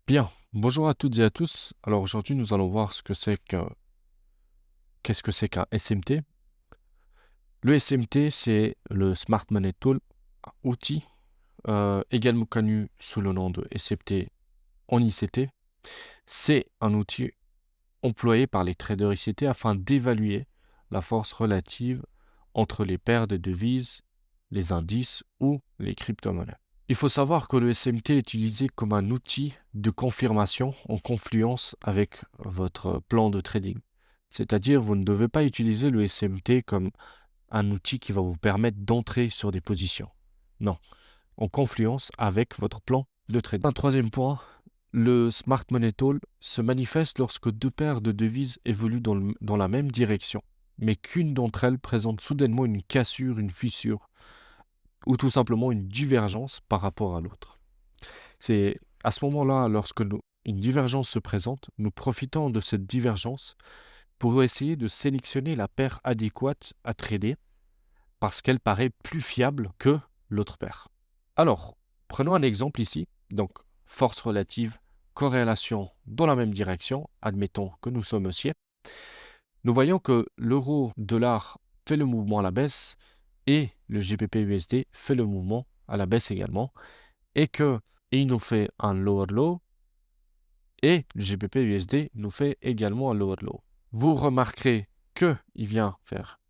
Bien, bonjour à toutes et à tous. Alors aujourd'hui, nous allons voir qu'est-ce que c'est qu'un SMT. Le SMT, c'est le Smart Money Tool, un outil également connu sous le nom de SMT en ICT. C'est un outil employé par les traders ICT afin d'évaluer la force relative entre les paires de devises, les indices ou les crypto-monnaies. Il faut savoir que le SMT est utilisé comme un outil de confirmation en confluence avec votre plan de trading. C'est-à-dire, vous ne devez pas utiliser le SMT comme un outil qui va vous permettre d'entrer sur des positions. Non, en confluence avec votre plan de trading. Un troisième point, le Smart Money Tool se manifeste lorsque deux paires de devises évoluent dans la même direction, mais qu'une d'entre elles présente soudainement une cassure, une fissure ou tout simplement une divergence par rapport à l'autre. C'est à ce moment-là, une divergence se présente, nous profitons de cette divergence pour essayer de sélectionner la paire adéquate à trader parce qu'elle paraît plus fiable que l'autre paire. Alors, prenons un exemple ici. Donc, force relative, corrélation dans la même direction. Admettons que nous sommes haussiers. Nous voyons que l'euro-dollar fait le mouvement à la baisse et le GBP-USD fait le mouvement à la baisse également et il nous fait un lower low et le GBP-USD nous fait également un lower low. Vous remarquerez qu'il vient faire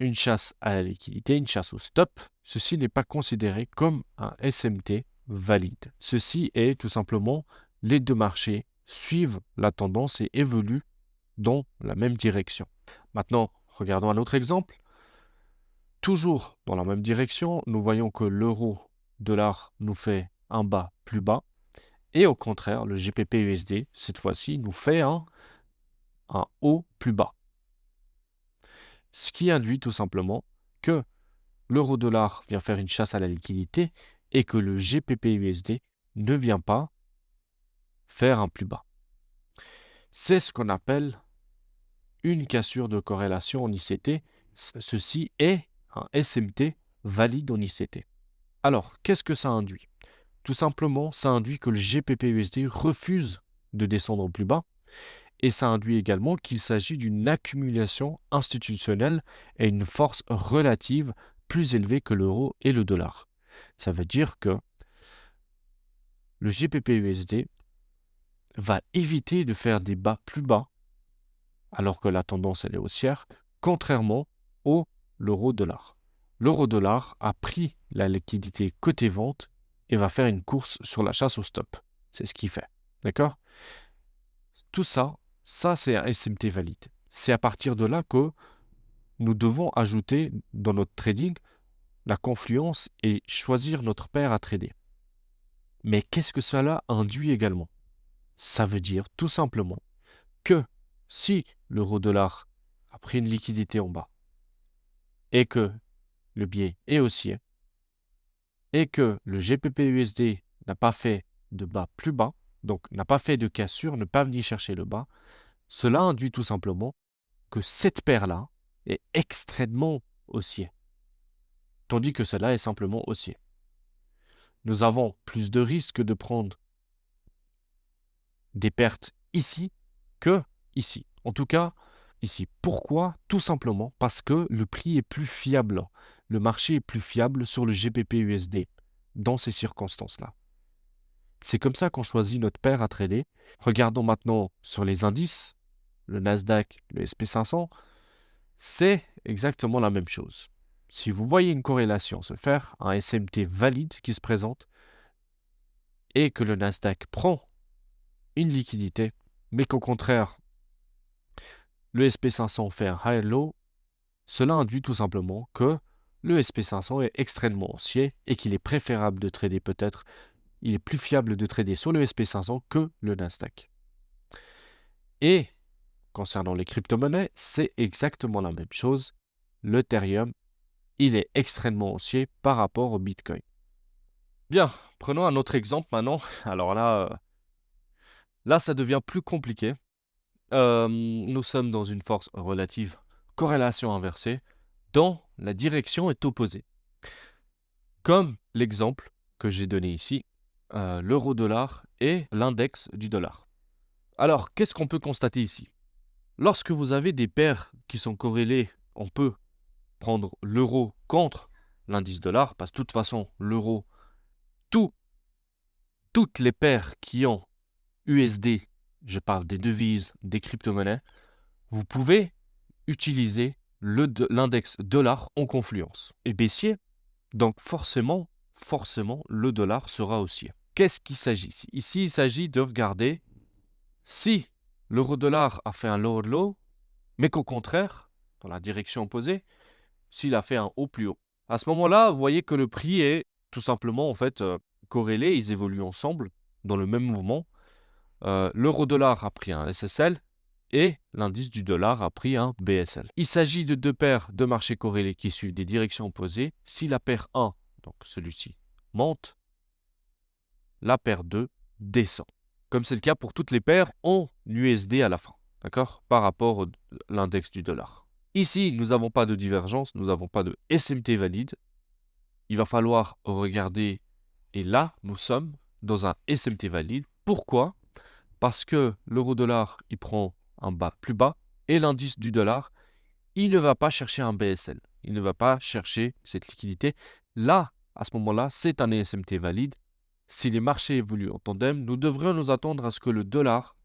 une chasse à la liquidité, une chasse au stop. Ceci n'est pas considéré comme un SMT valide. Ceci est tout simplement les deux marchés suivent la tendance et évoluent dans la même direction. Maintenant, regardons un autre exemple. Toujours dans la même direction, nous voyons que l'euro-dollar nous fait un bas plus bas. Et au contraire, le GBP-USD, cette fois-ci, nous fait un haut plus bas. Ce qui induit tout simplement que l'euro-dollar vient faire une chasse à la liquidité et que le GBP-USD ne vient pas faire un plus bas. C'est ce qu'on appelle une cassure de corrélation en ICT. Ceci est un SMT valide en ICT. Alors, qu'est-ce que ça induit? Tout simplement, ça induit que le GBP-USD refuse de descendre plus bas et ça induit également qu'il s'agit d'une accumulation institutionnelle et une force relative plus élevée que l'euro et le dollar. Ça veut dire que le GBP-USD va éviter de faire des bas plus bas alors que la tendance elle est haussière, contrairement au l'euro-dollar. L'euro-dollar a pris la liquidité côté vente et va faire une course sur la chasse au stop. C'est ce qu'il fait. D'accord? Tout ça, ça c'est un SMT valide. C'est à partir de là que nous devons ajouter dans notre trading la confluence et choisir notre paire à trader. Mais qu'est-ce que cela induit également? Ça veut dire tout simplement que si l'euro-dollar a pris une liquidité en bas et que le biais est haussier et que le GBP-USD n'a pas fait de bas plus bas, donc n'a pas fait de cassure, ne pas venir chercher le bas, cela induit tout simplement que cette paire-là est extrêmement haussier, tandis que cela est simplement haussier. Nous avons plus de risques de prendre des pertes ici que ici. En tout cas, ici. Pourquoi? Tout simplement parce que le prix est plus fiable. Le marché est plus fiable sur le GBP-USD dans ces circonstances-là. C'est comme ça qu'on choisit notre paire à trader. Regardons maintenant sur les indices, le Nasdaq, le SP500, c'est exactement la même chose. Si vous voyez une corrélation se faire, un SMT valide qui se présente, et que le Nasdaq prend une liquidité, mais qu'au contraire, le SP500 fait un high low, cela induit tout simplement que le SP500 est extrêmement haussier et qu'il est préférable de trader peut-être, il est plus fiable de trader sur le SP500 que le Nasdaq. Et concernant les crypto-monnaies, c'est exactement la même chose. L'Ethereum, il est extrêmement haussier par rapport au Bitcoin. Bien, prenons un autre exemple maintenant. Alors là, ça devient plus compliqué. Nous sommes dans une force relative corrélation inversée dont la direction est opposée. Comme l'exemple que j'ai donné ici, l'euro-dollar et l'index du dollar. Alors, qu'est-ce qu'on peut constater ici? Lorsque vous avez des paires qui sont corrélées, on peut prendre l'euro contre l'indice dollar, parce que de toute façon, l'euro, toutes les paires qui ont USD, je parle des devises, des crypto-monnaies, vous pouvez utiliser l'index dollar en confluence et baissier. Donc forcément, le dollar sera haussier. Qu'est-ce qu'il s'agit ici? Ici, il s'agit de regarder si l'euro-dollar a fait un lower low, mais qu'au contraire, dans la direction opposée, s'il a fait un haut plus haut. À ce moment-là, vous voyez que le prix est tout simplement en fait corrélé, ils évoluent ensemble dans le même mouvement. L'euro-dollar a pris un SSL et l'indice du dollar a pris un BSL. Il s'agit de deux paires de marchés corrélés qui suivent des directions opposées. Si la paire 1, donc celui-ci, monte, la paire 2 descend. Comme c'est le cas pour toutes les paires en USD à la fin, d'accord? Par rapport à l'index du dollar. Ici, nous n'avons pas de divergence, nous n'avons pas de SMT valide. Il va falloir regarder, et là, nous sommes dans un SMT valide. Pourquoi? Parce que l'euro-dollar, il prend un bas plus bas, et l'indice du dollar, il ne va pas chercher un BSL. Il ne va pas chercher cette liquidité. Là, à ce moment-là, c'est un SMT valide. Si les marchés évoluent en tandem, nous devrions nous attendre à ce que le dollar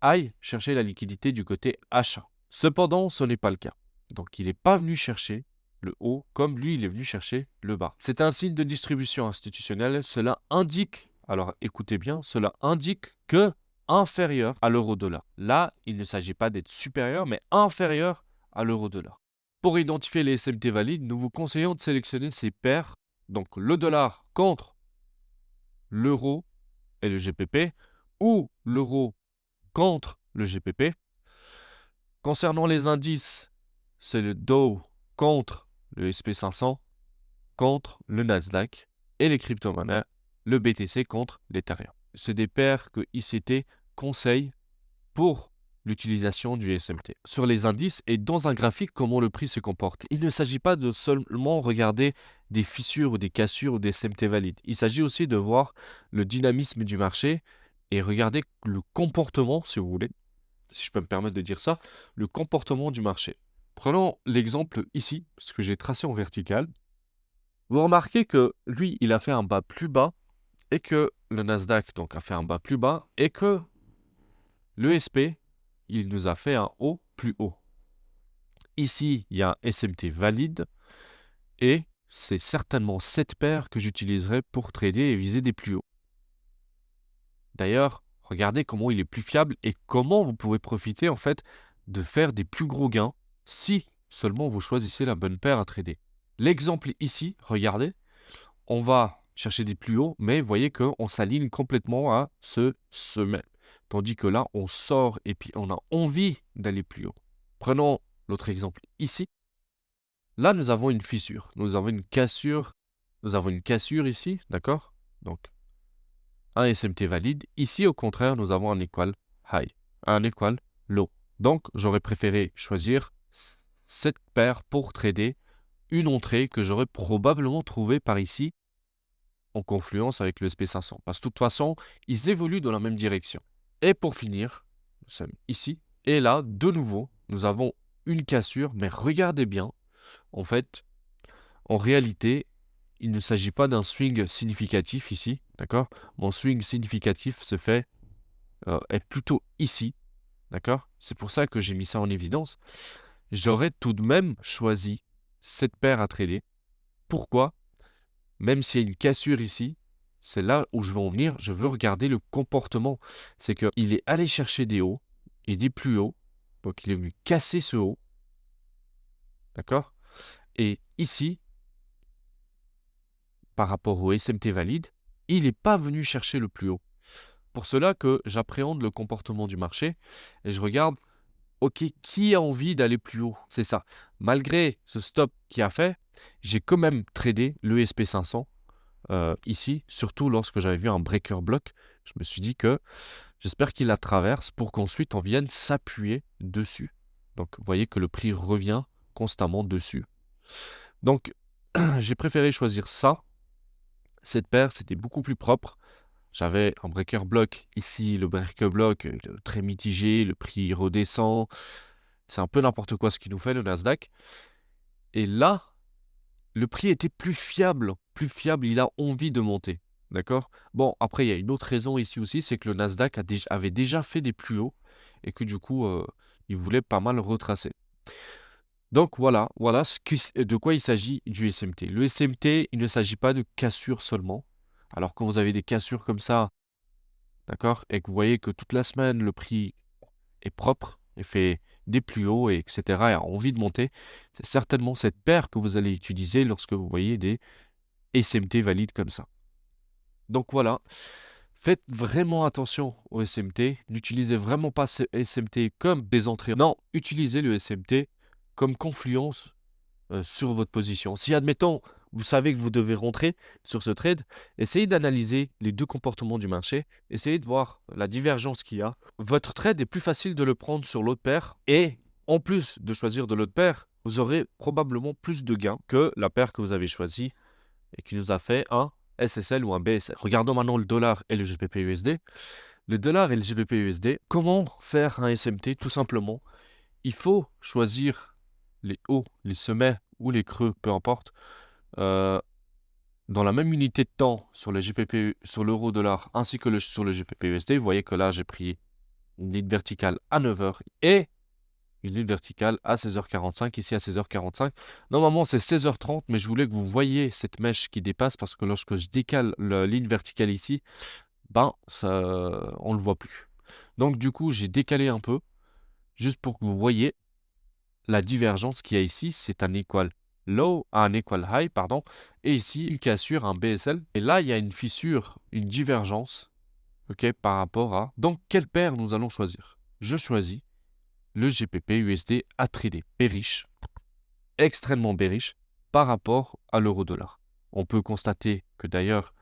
aille chercher la liquidité du côté achat. Cependant, ce n'est pas le cas. Donc, il n'est pas venu chercher le haut comme lui, il est venu chercher le bas. C'est un signe de distribution institutionnelle. Cela indique, alors écoutez bien, cela indique que inférieur à l'euro-dollar. Là, il ne s'agit pas d'être supérieur, mais inférieur à l'euro-dollar. Pour identifier les SMT valides, nous vous conseillons de sélectionner ces paires, donc le dollar contre l'euro et le GPP, ou l'euro contre le GPP. Concernant les indices, c'est le Dow contre le SP500, contre le Nasdaq, et les crypto-monnaies, le BTC contre l'Ethereum. C'est des paires que ICT conseille pour l'utilisation du SMT. Sur les indices et dans un graphique, comment le prix se comporte. Il ne s'agit pas de seulement regarder des fissures ou des cassures ou des SMT valides. Il s'agit aussi de voir le dynamisme du marché et regarder le comportement, si vous voulez, si je peux me permettre de dire ça, le comportement du marché. Prenons l'exemple ici, ce que j'ai tracé en vertical. Vous remarquez que lui, il a fait un bas plus bas et que le Nasdaq donc, a fait un bas plus bas et que l'ESP, il nous a fait un haut plus haut. Ici, il y a un SMT valide et c'est certainement cette paire que j'utiliserai pour trader et viser des plus hauts. D'ailleurs, regardez comment il est plus fiable et comment vous pouvez profiter en fait de faire des plus gros gains si seulement vous choisissez la bonne paire à trader. L'exemple ici, regardez, on va chercher des plus hauts, mais vous voyez qu'on s'aligne complètement à ce sommet. Tandis que là, on sort et puis on a envie d'aller plus haut. Prenons l'autre exemple ici. Là, nous avons une fissure, nous avons une cassure ici, d'accord? Donc, un SMT valide. Ici, au contraire, nous avons un equal high, un equal low. Donc, j'aurais préféré choisir cette paire pour trader une entrée que j'aurais probablement trouvée par ici en confluence avec le SP500. Parce que de toute façon, ils évoluent dans la même direction. Et pour finir, nous sommes ici. Et là, de nouveau, nous avons une cassure. Mais regardez bien, en fait, en réalité, il ne s'agit pas d'un swing significatif ici, d'accord? Mon swing significatif se fait, est plutôt ici, d'accord? C'est pour ça que j'ai mis ça en évidence. J'aurais tout de même choisi cette paire à trader. Pourquoi? Même s'il y a une cassure ici, c'est là où je veux en venir. Je veux regarder le comportement. C'est qu'il est allé chercher des hauts et des plus hauts. Donc, il est venu casser ce haut. D'accord? Et ici, par rapport au SMT valide, il n'est pas venu chercher le plus haut. Pour cela que j'appréhende le comportement du marché et je regarde, ok, qui a envie d'aller plus haut? C'est ça. Malgré ce stop qu'il a fait, j'ai quand même tradé le SP500 ici, surtout lorsque j'avais vu un breaker block. Je me suis dit que j'espère qu'il la traverse pour qu'ensuite on vienne s'appuyer dessus. Donc, vous voyez que le prix revient constamment dessus. Donc, j'ai préféré choisir ça. Cette paire, c'était beaucoup plus propre. J'avais un breaker block ici, le breaker block très mitigé, le prix redescend. C'est un peu n'importe quoi ce qu'il nous fait, le Nasdaq. Et là, le prix était plus fiable, il a envie de monter. D'accord? Bon, après, il y a une autre raison ici aussi, c'est que le Nasdaq avait déjà fait des plus hauts et que du coup, il voulait pas mal retracer. Donc voilà de quoi il s'agit du SMT. Le SMT, il ne s'agit pas de cassure seulement. Alors quand vous avez des cassures comme ça, d'accord, et que vous voyez que toute la semaine, le prix est propre et fait des plus hauts, et etc., et a envie de monter, c'est certainement cette paire que vous allez utiliser lorsque vous voyez des SMT valides comme ça. Donc voilà, faites vraiment attention au SMT. N'utilisez vraiment pas ce SMT comme des entrées. Non, utilisez le SMT comme confluence sur votre position. Si, admettons, vous savez que vous devez rentrer sur ce trade, essayez d'analyser les deux comportements du marché, essayez de voir la divergence qu'il y a. Votre trade est plus facile de le prendre sur l'autre paire et en plus de choisir de l'autre paire, vous aurez probablement plus de gains que la paire que vous avez choisie et qui nous a fait un SSL ou un BSL. Regardons maintenant le dollar et le GBP/USD. Le dollar et le GBP/USD, comment faire un SMT? Tout simplement, il faut choisir les hauts, les sommets ou les creux, peu importe, dans la même unité de temps sur le GBP, sur l'euro-dollar ainsi que sur le GBP/USD. Vous voyez que là, j'ai pris une ligne verticale à 9h et une ligne verticale à 16h45, ici à 16h45. Normalement, c'est 16h30, mais je voulais que vous voyiez cette mèche qui dépasse parce que lorsque je décale la ligne verticale ici, ben, ça, on ne le voit plus. Donc, du coup, j'ai décalé un peu, juste pour que vous voyez la divergence qu'il y a ici. C'est un equal low à un equal high, pardon. Et ici, une cassure, un BSL. Et là, il y a une fissure, une divergence, ok, par rapport à... Donc, quelle paire nous allons choisir? Je choisis le GBP/USD à trader bearish, extrêmement bearish par rapport à l'euro-dollar. On peut constater que d'ailleurs,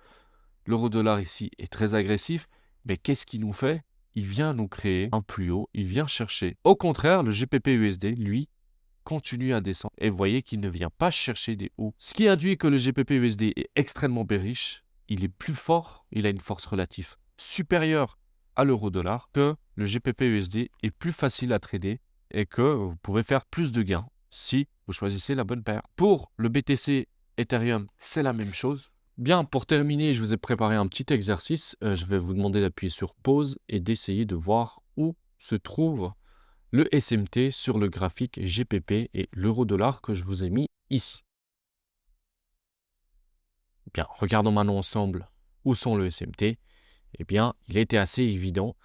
l'euro-dollar ici est très agressif, mais qu'est-ce qu'il nous fait? Il vient nous créer un plus haut, il vient chercher. Au contraire, le GBP/USD, lui, continue à descendre. Et vous voyez qu'il ne vient pas chercher des hauts. Ce qui induit que le GBP/USD est extrêmement bearish, il est plus fort, il a une force relative supérieure à l'euro-dollar, que le GBP/USD est plus facile à trader et que vous pouvez faire plus de gains si vous choisissez la bonne paire. Pour le BTC Ethereum, c'est la même chose. Bien, pour terminer, je vous ai préparé un petit exercice. Je vais vous demander d'appuyer sur pause et d'essayer de voir où se trouve le SMT sur le graphique GPP et l'euro-dollar que je vous ai mis ici. Bien, regardons maintenant ensemble où sont le SMT. Eh bien, il était assez évident.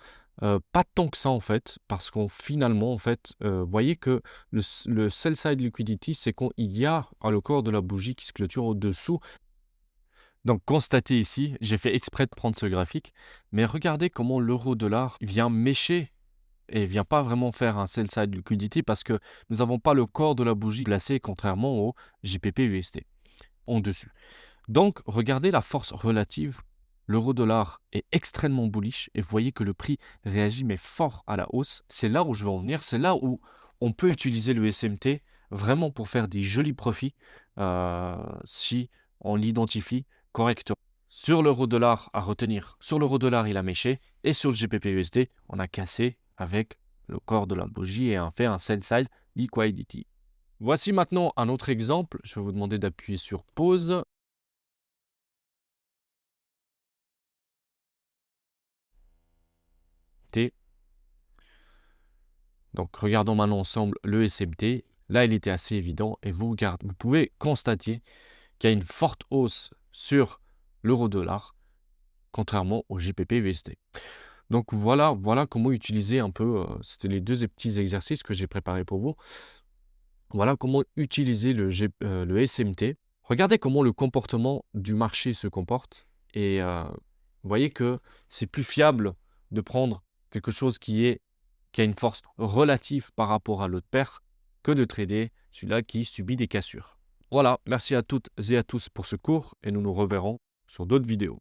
Pas tant que ça en fait, parce qu'on finalement, en fait, voyez que le sell side liquidity, c'est qu'il y a le corps de la bougie qui se clôture au-dessous. Donc, constatez ici, j'ai fait exprès de prendre ce graphique, mais regardez comment l'euro-dollar vient mécher et vient pas vraiment faire un sell side liquidity parce que nous n'avons pas le corps de la bougie placé contrairement au GBP/USD en dessus. Donc, regardez la force relative. L'euro-dollar est extrêmement bullish et vous voyez que le prix réagit mais fort à la hausse. C'est là où je veux en venir. C'est là où on peut utiliser le SMT vraiment pour faire des jolis profits si on l'identifie correctement. Sur l'euro-dollar, à retenir, sur l'euro-dollar, il a méché et sur le GBP/USD, on a cassé avec le corps de la bougie et on fait un sell side liquidity. Voici maintenant un autre exemple. Je vais vous demander d'appuyer sur pause. Donc, regardons maintenant ensemble le SMT. Là, il était assez évident et vous pouvez constater qu'il y a une forte hausse sur l'euro-dollar, contrairement au GBP/USD. Donc, voilà comment utiliser un peu, c'était les deux petits exercices que j'ai préparés pour vous. Voilà comment utiliser le SMT. Regardez comment le comportement du marché se comporte et vous voyez que c'est plus fiable de prendre quelque chose qui a une force relative par rapport à l'autre paire que de trader celui-là qui subit des cassures. Voilà, merci à toutes et à tous pour ce cours et nous nous reverrons sur d'autres vidéos.